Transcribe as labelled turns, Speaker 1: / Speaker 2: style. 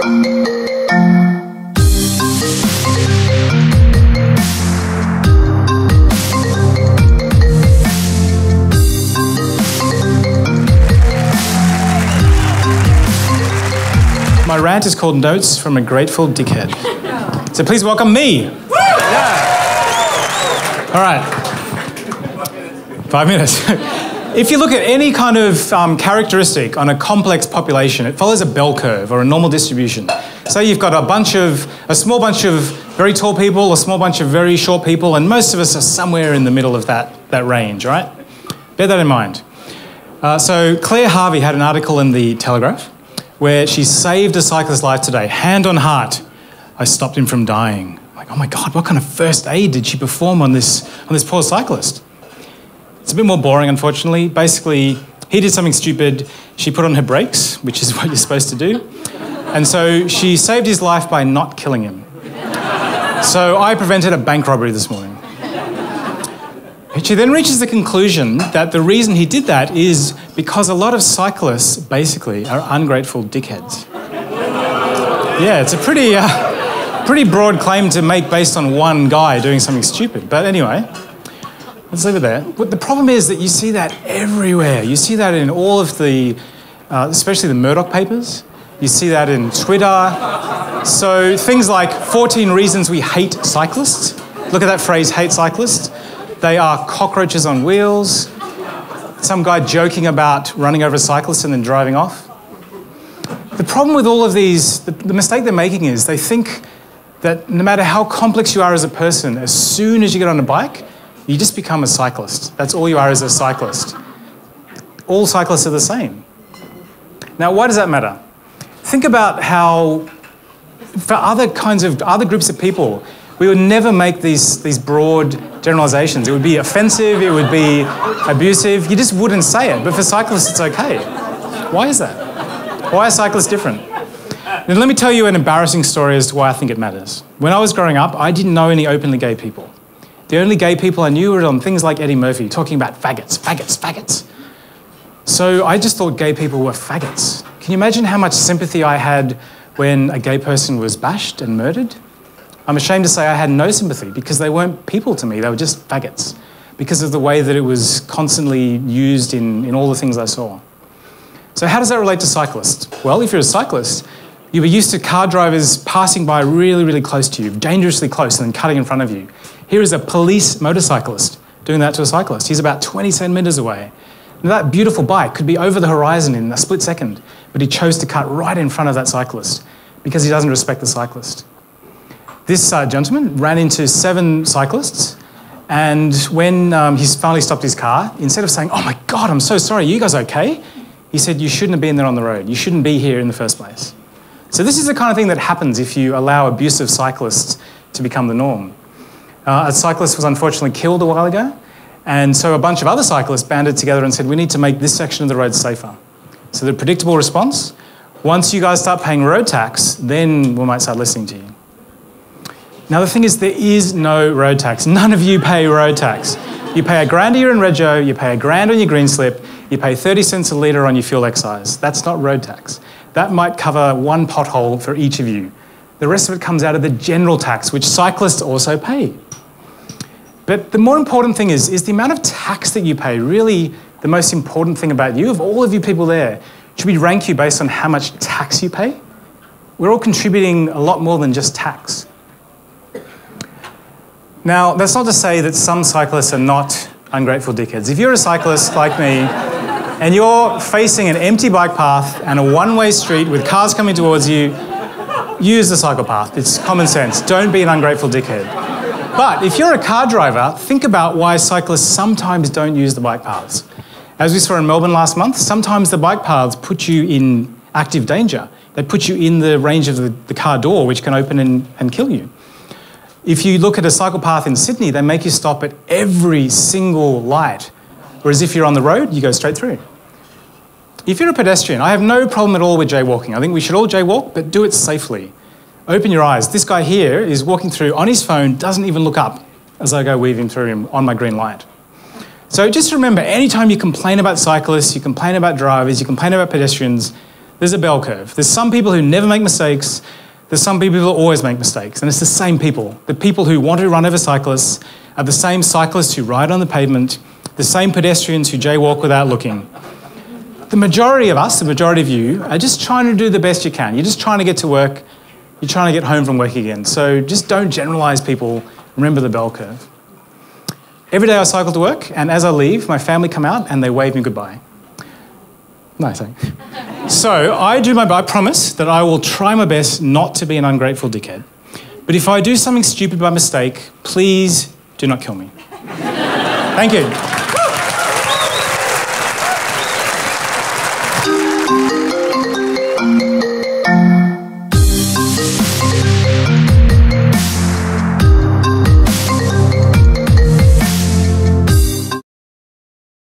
Speaker 1: My rant is called Notes from a Grateful Dickhead. So please welcome me. Yeah. All right. 5 minutes. If you look at any kind of characteristic on a complex population, it follows a bell curve or a normal distribution. Say you've got a small bunch of very tall people, a small bunch of very short people, and most of us are somewhere in the middle of that range, right? Bear that in mind. So Claire Harvey had an article in the Telegraph where she saved a cyclist's life today. Hand on heart, I stopped him from dying. Like, oh my God, what kind of first aid did she perform on this poor cyclist? It's a bit more boring, unfortunately. Basically, he did something stupid. She put on her brakes, which is what you're supposed to do. And so she saved his life by not killing him. So I prevented a bank robbery this morning. She then reaches the conclusion that the reason he did that is because a lot of cyclists, basically, are ungrateful dickheads. Yeah, it's a pretty broad claim to make based on one guy doing something stupid. But anyway, let's leave it there. But the problem is that you see that everywhere. You see that in all of the, especially the Murdoch papers. You see that in Twitter. So things like 14 reasons we hate cyclists. Look at that phrase, hate cyclists. They are cockroaches on wheels. Some guy joking about running over a cyclist and then driving off. The problem with all of these, the mistake they're making is they think that no matter how complex you are as a person, as soon as you get on a bike, you just become a cyclist. That's all you are as a cyclist. All cyclists are the same. Now, why does that matter? Think about how, for other groups of people, we would never make these broad generalizations. It would be offensive, it would be abusive. You just wouldn't say it. But for cyclists, it's okay. Why is that? Why are cyclists different? Now, let me tell you an embarrassing story as to why I think it matters. When I was growing up, I didn't know any openly gay people. The only gay people I knew were on things like Eddie Murphy, talking about faggots, faggots, faggots. So I just thought gay people were faggots. Can you imagine how much sympathy I had when a gay person was bashed and murdered? I'm ashamed to say I had no sympathy because they weren't people to me, they were just faggots because of the way that it was constantly used in all the things I saw. So how does that relate to cyclists? Well, if you're a cyclist, you were used to car drivers passing by really, really close to you, dangerously close, and then cutting in front of you. Here is a police motorcyclist doing that to a cyclist. He's about 20 centimetres away. Now, that beautiful bike could be over the horizon in a split second, but he chose to cut right in front of that cyclist because he doesn't respect the cyclist. This gentleman ran into 7 cyclists, and when he finally stopped his car, instead of saying, "Oh my God, I'm so sorry, you guys okay?" he said, "You shouldn't have been there on the road. You shouldn't be here in the first place." So this is the kind of thing that happens if you allow abusive cyclists to become the norm. A cyclist was unfortunately killed a while ago, and so a bunch of other cyclists banded together and said, "We need to make this section of the road safer." So the predictable response, once you guys start paying road tax, then we might start listening to you. Now the thing is, there is no road tax. None of you pay road tax. You pay $1,000 a year in rego, you pay $1,000 on your green slip, you pay 30 cents a litre on your fuel excise. That's not road tax. That might cover one pothole for each of you. The rest of it comes out of the general tax, which cyclists also pay. But the more important thing is the amount of tax that you pay really the most important thing about you? Of all of you people there, should we rank you based on how much tax you pay? We're all contributing a lot more than just tax. Now, that's not to say that some cyclists are not ungrateful dickheads. If you're a cyclist like me, and you're facing an empty bike path and a one-way street with cars coming towards you, use the cycle path. It's common sense. Don't be an ungrateful dickhead. But if you're a car driver, think about why cyclists sometimes don't use the bike paths. As we saw in Melbourne last month, sometimes the bike paths put you in active danger. They put you in the range of the car door, which can open and kill you. If you look at a cycle path in Sydney, they make you stop at every single light. Whereas if you're on the road, you go straight through. If you're a pedestrian, I have no problem at all with jaywalking. I think we should all jaywalk, but do it safely. Open your eyes. This guy here is walking through on his phone, doesn't even look up as I go weaving through him on my green light. So just remember, anytime you complain about cyclists, you complain about drivers, you complain about pedestrians, there's a bell curve. There's some people who never make mistakes. There's some people who always make mistakes. And it's the same people. The people who want to run over cyclists are the same cyclists who ride on the pavement, the same pedestrians who jaywalk without looking. The majority of us, the majority of you, are just trying to do the best you can. You're just trying to get to work. You're trying to get home from work again. So just don't generalise people. Remember the bell curve. Every day I cycle to work, and as I leave, my family come out and they wave me goodbye. Nice, eh? So I promise that I will try my best not to be an ungrateful dickhead. But if I do something stupid by mistake, please do not kill me. Thank you.